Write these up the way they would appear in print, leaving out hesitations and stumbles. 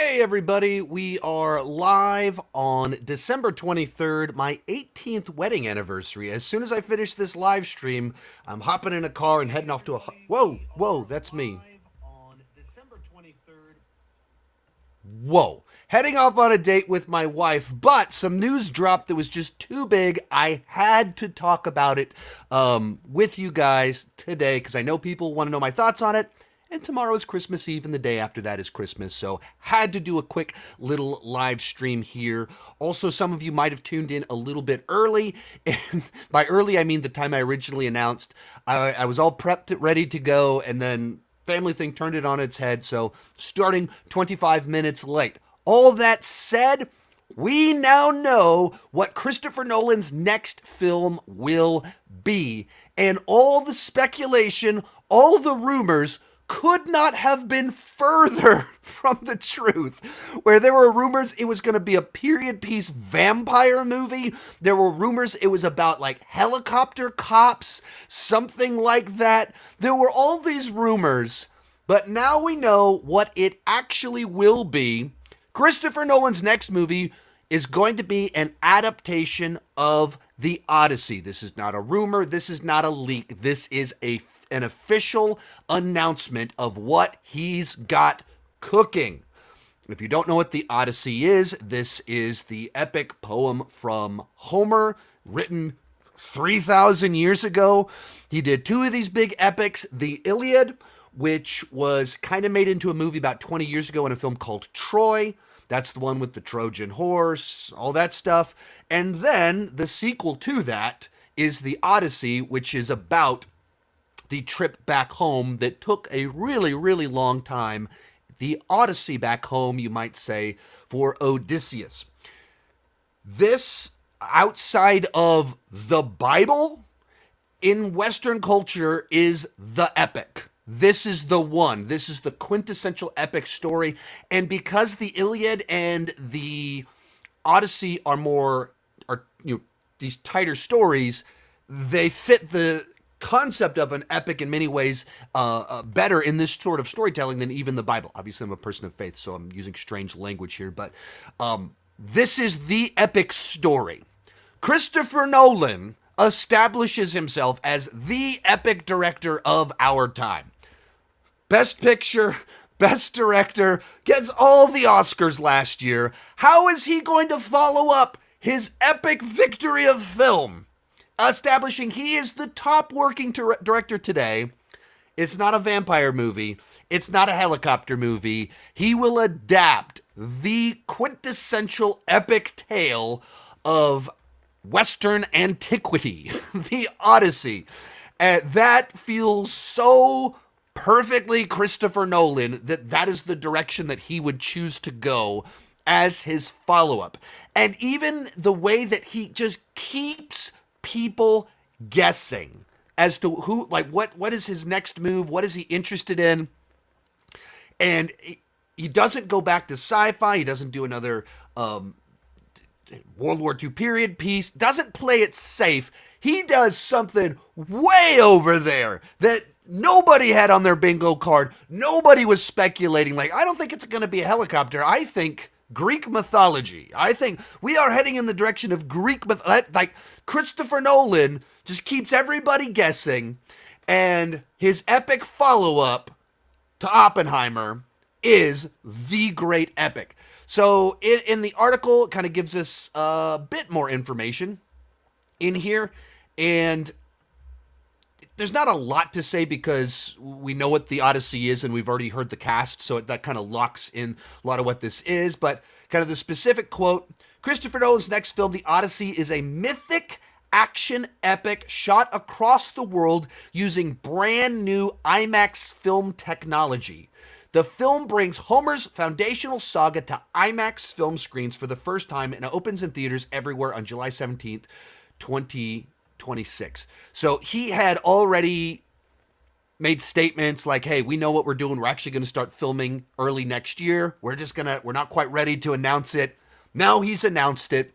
Hey everybody, we are live on December 23rd, my 18th wedding anniversary. As soon as I finish this live stream, I'm hopping in a car and heading off to a... Whoa, that's me. Whoa. Heading off on a date with my wife, but some news dropped that was just too big. I had to talk about it with you guys today because I know people want to know my thoughts on it. And tomorrow is Christmas Eve, and the day after that is Christmas, so had to do a quick little live stream here. Also, some of you might have tuned in a little bit early, and by early I mean the time I originally announced. I was all prepped, ready to go, and then family thing turned it on its head, so starting 25 minutes late. All that said, we now know what Christopher Nolan's next film will be, and all the speculation, all the rumors could not have been further from the truth. Where there were rumors it was going to be a period piece vampire movie. There were rumors it was about like helicopter cops, something like that. There were all these rumors, but now we know what it actually will be. Christopher Nolan's next movie is going to be an adaptation of the Odyssey. This is not a rumor. This is not a leak. This is an official announcement of what he's got cooking. If you don't know what the Odyssey is, this is the epic poem from Homer, written 3,000 years ago. He did two of these big epics, the Iliad, which was kind of made into a movie about 20 years ago in a film called Troy. That's the one with the Trojan horse, all that stuff. And then the sequel to that is the Odyssey, which is about the trip back home that took a really, really long time. The Odyssey back home, you might say, for Odysseus. This, outside of the Bible, in Western culture, is the epic. This is the one. This is the quintessential epic story. And because the Iliad and the Odyssey are these tighter stories, they fit the concept of an epic in many ways better in this sort of storytelling than even the Bible. Obviously, I'm a person of faith, so I'm using strange language here, but this is the epic story. Christopher Nolan establishes himself as the epic director of our time. Best picture, best director, gets all the Oscars last year. How is he going to follow up his epic victory of film? Establishing he is the top working director today. It's not a vampire movie. It's not a helicopter movie. He will adapt the quintessential epic tale of Western antiquity, the Odyssey. That feels so perfectly Christopher Nolan that is the direction that he would choose to go as his follow-up. And even the way that he just keeps people guessing as to who, like, what is his next move, what is he interested in. And he doesn't go back to sci-fi. He doesn't do another World War II period piece, doesn't play it safe. He does something way over there that nobody had on their bingo card. Nobody was speculating. Like, I don't think it's going to be a helicopter. I think Greek mythology. I think we are heading in the direction of Greek mythology. Like, Christopher Nolan just keeps everybody guessing, and his epic follow-up to Oppenheimer is the great epic. So in the article, it kind of gives us a bit more information in here, and there's not a lot to say because we know what the Odyssey is and we've already heard the cast, so that kind of locks in a lot of what this is. But kind of the specific quote, Christopher Nolan's next film, The Odyssey, is a mythic action epic shot across the world using brand new IMAX film technology. The film brings Homer's foundational saga to IMAX film screens for the first time and opens in theaters everywhere on July 17th, 2026. So he had already made statements like, hey, we know what we're doing. We're actually going to start filming early next year. We're not quite ready to announce it. Now he's announced it.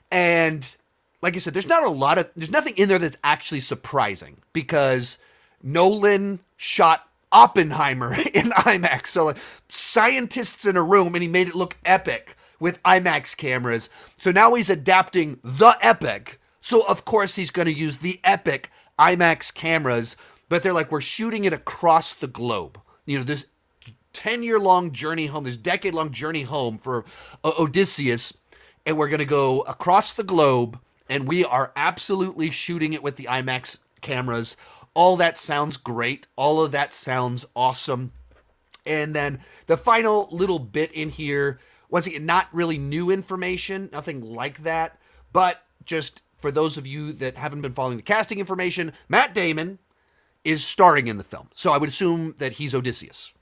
And like I said, there's nothing in there that's actually surprising because Nolan shot Oppenheimer in IMAX. So like scientists in a room, and he made it look epic with IMAX cameras. So now he's adapting the epic. So of course he's going to use the epic IMAX cameras, but they're like, we're shooting it across the globe. This 10-year-long journey home, this decade-long journey home for Odysseus, and we're going to go across the globe, and we are absolutely shooting it with the IMAX cameras. All that sounds great. All of that sounds awesome. And then the final little bit in here, once again, not really new information, nothing like that, but just for those of you that haven't been following the casting information, Matt Damon is starring in the film. So I would assume that he's Odysseus.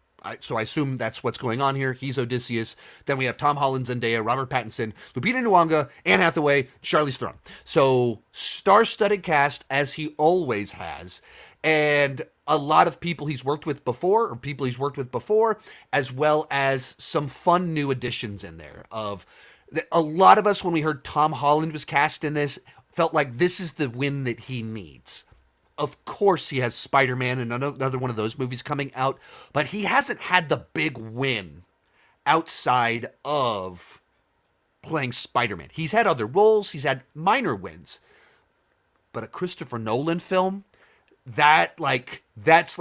So I assume that's what's going on here. He's Odysseus. Then we have Tom Holland, Zendaya, Robert Pattinson, Lupita Nyong'o, Anne Hathaway, Charlize Theron. So star-studded cast, as he always has. And a lot of people he's worked with before, as well as some fun new additions in there. A lot of us, when we heard Tom Holland was cast in this, felt like this is the win that he needs. Of course, he has Spider-Man and another one of those movies coming out, but he hasn't had the big win outside of playing Spider-Man. He's had other roles, he's had minor wins, but a Christopher Nolan film, that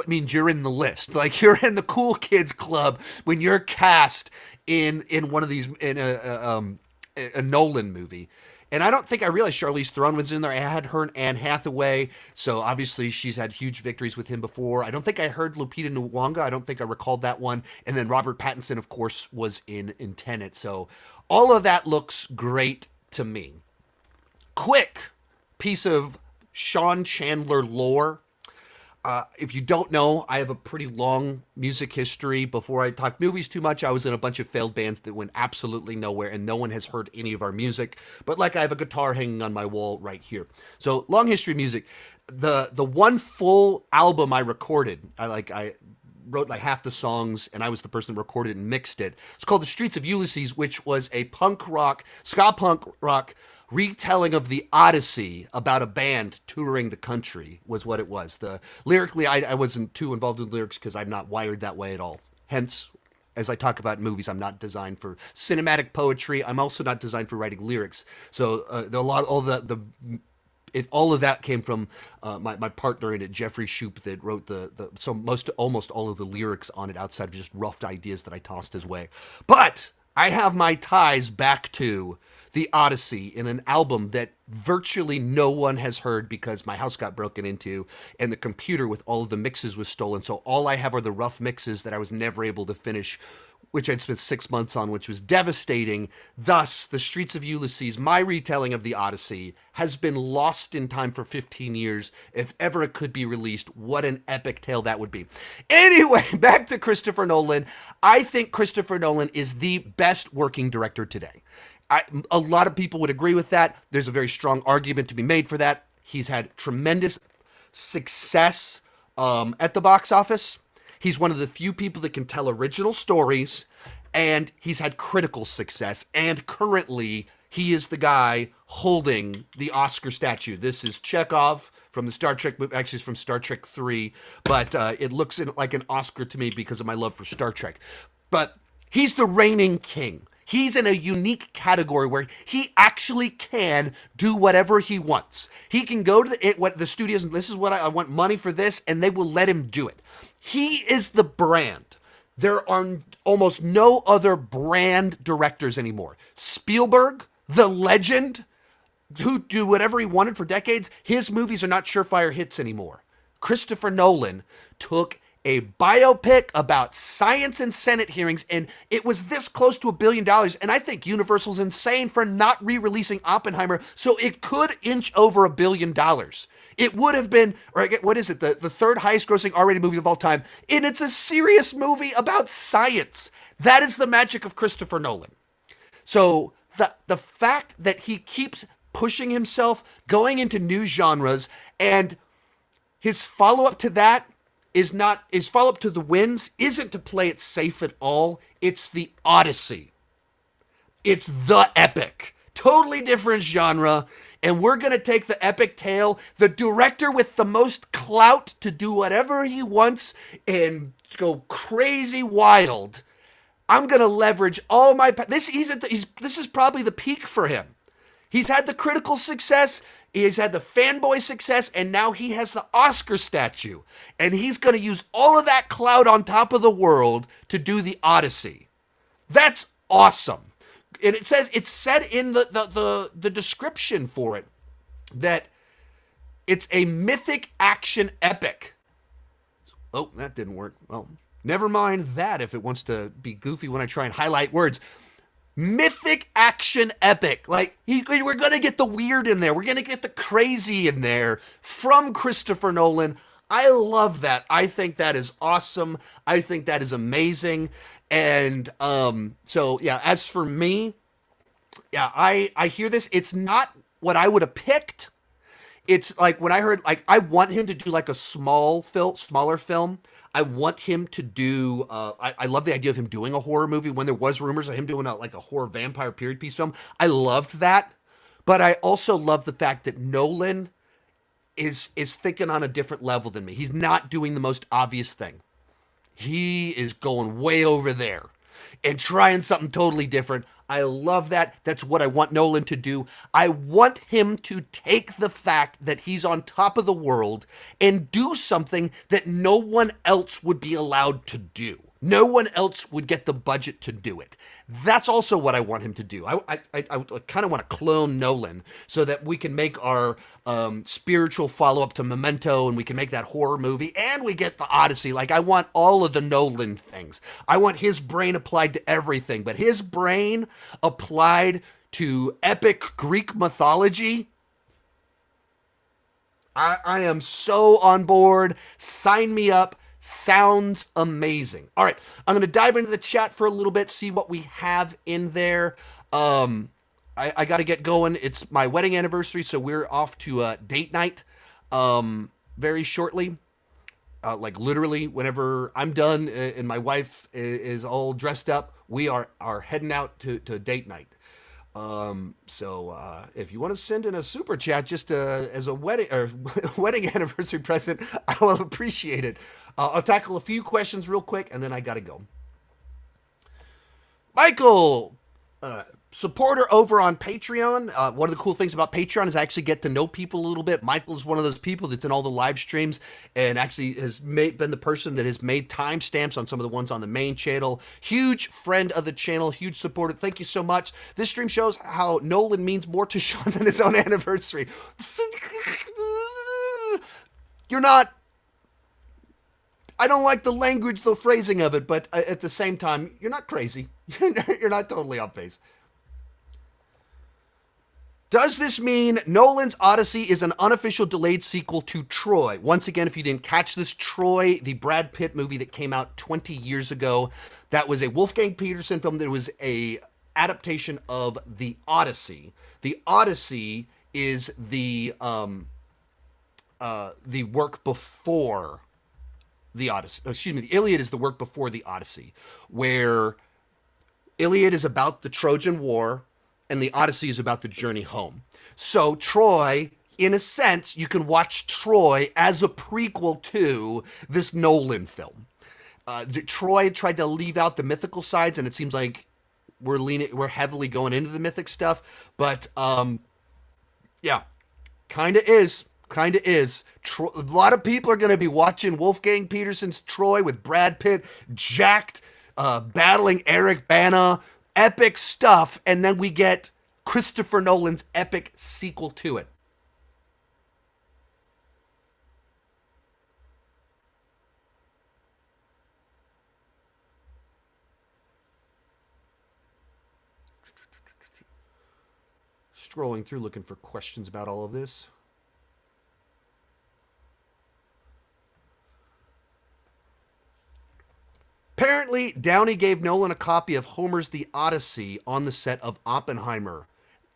means you're in the list. Like, you're in the cool kids club when you're cast in one of these, in a Nolan movie. And I don't think I realized Charlize Theron was in there. I had her and Anne Hathaway, so obviously she's had huge victories with him before. I don't think I heard Lupita Nyong'o. I don't think I recalled that one. And then Robert Pattinson, of course, was in Tenet. So all of that looks great to me. Quick piece of Sean Chandler lore. If you don't know, I have a pretty long music history. Before I talk movies too much, I was in a bunch of failed bands that went absolutely nowhere, and no one has heard any of our music. But like, I have a guitar hanging on my wall right here. So long history of music. The one full album I recorded, I wrote like half the songs, and I was the person that recorded and mixed it. It's called The Streets of Ulysses, which was a ska punk rock retelling of the Odyssey about a band touring the country, was what it was. Lyrically, I wasn't too involved in lyrics because I'm not wired that way at all. Hence, as I talk about movies, I'm not designed for cinematic poetry. I'm also not designed for writing lyrics. So all of that came from my partner in it, Jeffrey Shoup, that wrote almost all of the lyrics on it, outside of just rough ideas that I tossed his way. But I have my ties back to the Odyssey in an album that virtually no one has heard because my house got broken into and the computer with all of the mixes was stolen. So all I have are the rough mixes that I was never able to finish, which I'd spent 6 months on, which was devastating. Thus, The Streets of Ulysses, my retelling of the Odyssey, has been lost in time for 15 years. If ever it could be released, what an epic tale that would be. Anyway, back to Christopher Nolan. I think Christopher Nolan is the best working director today. A lot of people would agree with that. There's a very strong argument to be made for that. He's had tremendous success at the box office. He's one of the few people that can tell original stories, and he's had critical success. And currently, he is the guy holding the Oscar statue. This is Chekhov from the Star Trek movie. Actually, it's from Star Trek 3, but it looks like an Oscar to me because of my love for Star Trek. But he's the reigning king. He's in a unique category where he actually can do whatever he wants. He can go to the studios and this is what I want money for this, and they will let him do it. He is the brand. There are almost no other brand directors anymore. Spielberg, the legend, who do whatever he wanted for decades, his movies are not surefire hits anymore. Christopher Nolan took a biopic about science and Senate hearings, and it was this close to $1 billion. And I think Universal's insane for not re-releasing Oppenheimer, so it could inch over $1 billion. It would have been, or what is it, the third highest grossing R-rated movie of all time, and it's a serious movie about science. That is the magic of Christopher Nolan. So the fact that he keeps pushing himself, going into new genres, and his follow-up to that his follow-up to The Winds isn't to play it safe at all. It's the Odyssey. It's the epic. Totally different genre. and we're going to take the epic tale, the director with the most clout to do whatever he wants and go crazy wild. I'm going to leverage all my this is probably the peak for him. He's had the critical success, he's had the fanboy success, and now he has the Oscar statue. And he's going to use all of that clout on top of the world to do the Odyssey. That's awesome. And it's said in the description for it that it's a mythic action epic. Oh, that didn't work. Well, never mind that if it wants to be goofy when I try and highlight words. Mythic action epic. Like, we're going to get the weird in there. We're going to get the crazy in there from Christopher Nolan. I love that. I think that is awesome. I think that is amazing. And so, yeah, as for me, yeah, I hear this. It's not what I would have picked. It's like when I heard, like, I want him to do like a smaller film. I want him to do, I love the idea of him doing a horror movie when there was rumors of him doing like a horror vampire period piece film. I loved that. But I also love the fact that Nolan is thinking on a different level than me. He's not doing the most obvious thing. He is going way over there and trying something totally different. I love that. That's what I want Nolan to do. I want him to take the fact that he's on top of the world and do something that no one else would be allowed to do. No one else would get the budget to do it. That's also what I want him to do. I kind of want to clone Nolan so that we can make our spiritual follow-up to Memento, and we can make that horror movie, and we get the Odyssey. Like, I want all of the Nolan things. I want his brain applied to everything, but his brain applied to epic Greek mythology. I am so on board. Sign me up. Sounds amazing. All right, I'm going to dive into the chat for a little bit, see what we have in there. I got to get going. It's my wedding anniversary, so we're off to date night very shortly. Like literally, whenever I'm done and my wife is all dressed up, we are heading out to date night. So if you want to send in a super chat just as a wedding or wedding anniversary present, I will appreciate it. I'll tackle a few questions real quick, and then I gotta go. Michael, supporter over on Patreon. One of the cool things about Patreon is I actually get to know people a little bit. Michael is one of those people that's in all the live streams and actually has been the person that has made timestamps on some of the ones on the main channel. Huge friend of the channel, huge supporter. Thank you so much. This stream shows how Nolan means more to Sean than his own anniversary. You're not... I don't like the language, the phrasing of it, but at the same time, you're not crazy. You're not totally off base. Does this mean Nolan's Odyssey is an unofficial delayed sequel to Troy? Once again, if you didn't catch this, Troy, the Brad Pitt movie that came out 20 years ago, that was a Wolfgang Petersen film that was a adaptation of the Odyssey. The Odyssey is the work before the Odyssey. Excuse me, the Iliad is the work before the Odyssey, where Iliad is about the Trojan War and the Odyssey is about the journey home. So Troy, in a sense, you can watch Troy as a prequel to this Nolan film. Troy tried to leave out the mythical sides, and it seems like we're heavily going into the mythic stuff, but yeah, kind of is. A lot of people are going to be watching Wolfgang Petersen's Troy with Brad Pitt jacked, battling Eric Bana, epic stuff, and then we get Christopher Nolan's epic sequel to it. Scrolling through looking for questions about all of this. Apparently, Downey gave Nolan a copy of Homer's The Odyssey on the set of Oppenheimer.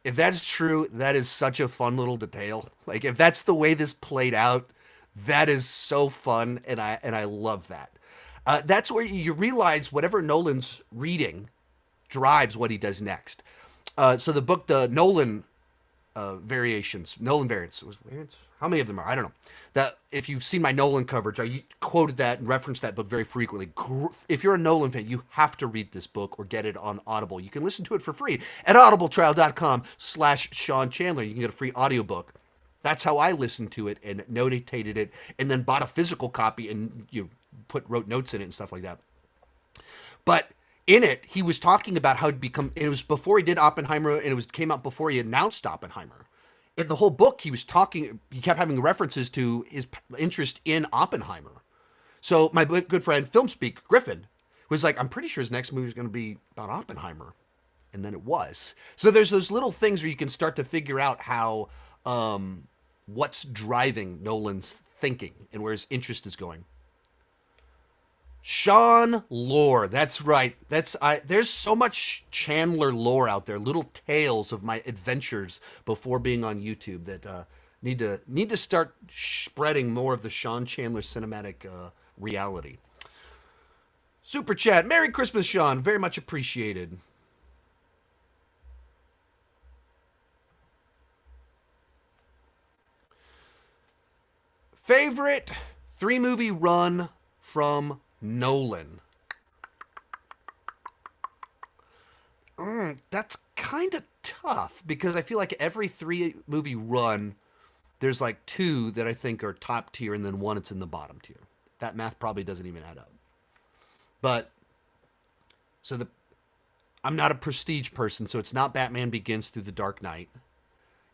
If that's true, that is such a fun little detail. Like, if that's the way this played out, that is so fun, and I love that. That's where you realize whatever Nolan's reading drives what he does next. So the book, the Nolan variations, Nolan variants. Variants. How many of them are? I don't know. That if you've seen my Nolan coverage, I quoted that and referenced that book very frequently. If you're a Nolan fan, you have to read this book or get it on Audible. You can listen to it for free at audibletrial.com/Sean Chandler. You can get a free audiobook. That's how I listened to it and notated it, and then bought a physical copy and wrote notes in it and stuff like that. But in it, he was talking about how he'd become. It was before he did Oppenheimer, and came out before he announced Oppenheimer. In the whole book, he was talking. He kept having references to his interest in Oppenheimer. So my good friend FilmSpeak Griffin was like, "I'm pretty sure his next movie is going to be about Oppenheimer," and then it was. So there's those little things where you can start to figure out how what's driving Nolan's thinking and where his interest is going. Sean lore. That's right. There's so much Chandler lore out there, little tales of my adventures before being on YouTube that need to start spreading more of the Sean Chandler cinematic reality. Super chat. Merry Christmas, Sean. Very much appreciated. Favorite 3-movie run from Nolan. That's kind of tough because I feel like every 3-movie run, there's like 2 that I think are top tier and then 1 that's in the bottom tier. That math probably doesn't even add up. But I'm not a prestige person, so it's not Batman Begins through The Dark Knight.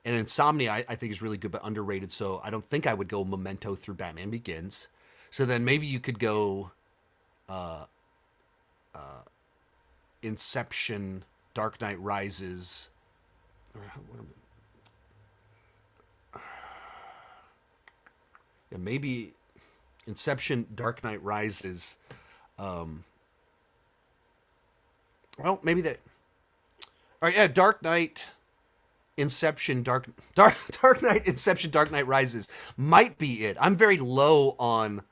And Insomnia, I think is really good but underrated, so I don't think I would go Memento through Batman Begins. So then maybe you could go Inception, Dark Knight Rises. Yeah, maybe Inception, Dark Knight Rises. Well, maybe that. All right, yeah, Dark Knight, Inception, Dark Knight, Inception, Dark Knight Rises might be it. I'm very low on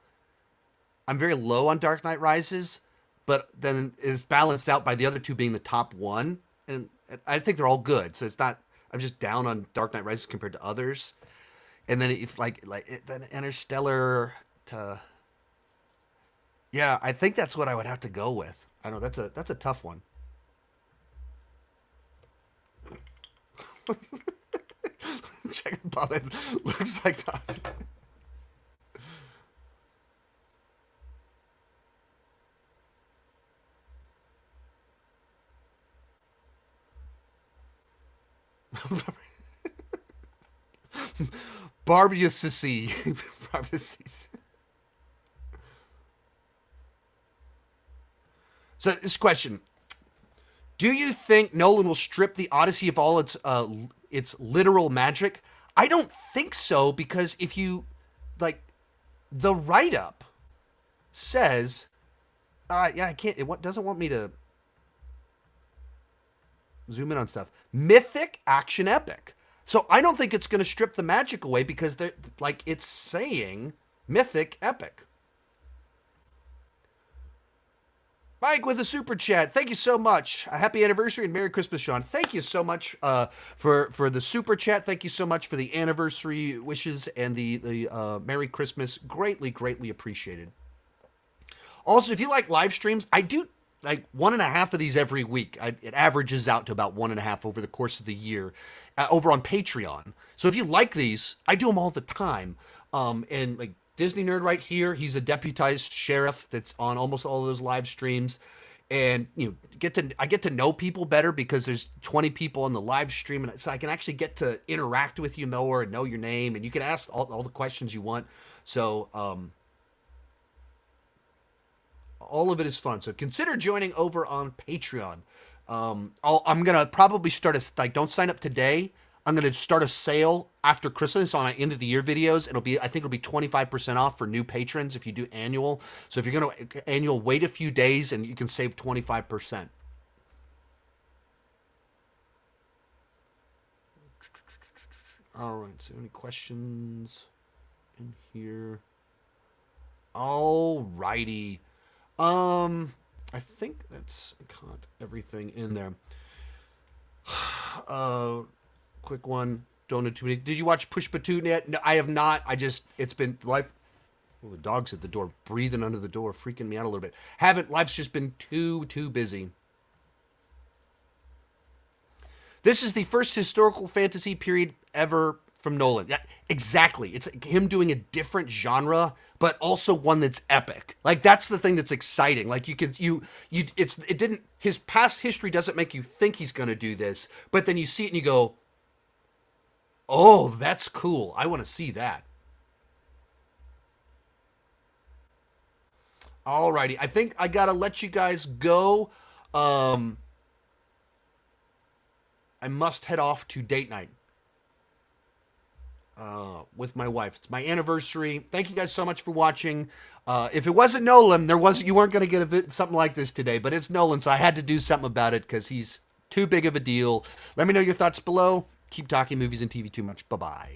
Dark Knight Rises, but then it's balanced out by the other 2 being the top 1, and I think they're all good. So it's not. I'm just down on Dark Knight Rises compared to others. And then if then Interstellar to. Yeah, I think that's what I would have to go with. I know that's a tough one. Check Bob. It looks like that. Barbius. Barbius. So this question: do you think Nolan will strip the Odyssey of all its literal magic? I don't think so, because if you like, the write up says, yeah, I can't. It doesn't want me to zoom in on stuff. Mythic action epic. So I don't think it's going to strip the magic away because they're like it's saying mythic epic. Mike with a super chat. Thank you so much. A happy anniversary and Merry Christmas, Sean. Thank you so much for the super chat. Thank you so much for the anniversary wishes and the Merry Christmas. Greatly appreciated. Also, if you like live streams, I do like 1.5 of these every week. It averages out to about 1.5 over the course of the year over on Patreon. So if you like these, I do them all the time. And like Disney Nerd right here, he's a deputized sheriff that's on almost all of those live streams. And I get to know people better because there's 20 people on the live stream, and so I can actually get to interact with you more and know your name, and you can ask all the questions you want. So all of it is fun. So consider joining over on Patreon. I'm gonna probably start don't sign up today. I'm gonna start a sale after Christmas on my end of the year videos. I think it'll be 25% off for new patrons if you do annual. So if you're gonna annual, wait a few days and you can save 25%. All right. So any questions in here? All righty. I think that's got everything in there. Quick one. Don't know too many. Did you watch Pushpa 2 yet? No, I have not. It's been life. Oh, the dog's at the door, breathing under the door, freaking me out a little bit. Haven't. Life's just been too busy. This is the first historical fantasy period ever from Nolan. Yeah, exactly. It's him doing a different genre, but also one that's epic. Like that's the thing that's exciting. Like it didn't his past history doesn't make you think he's going to do this, but then you see it and you go, "Oh, that's cool. I want to see that." Alrighty, I think I gotta let you guys go. Um, I must head off to date night with my wife. It's my anniversary. Thank you guys so much for watching. If it wasn't Nolan, you weren't gonna get something like this today. But it's Nolan, so I had to do something about it because he's too big of a deal. Let me know your thoughts below. Keep talking movies and TV too much. Bye bye.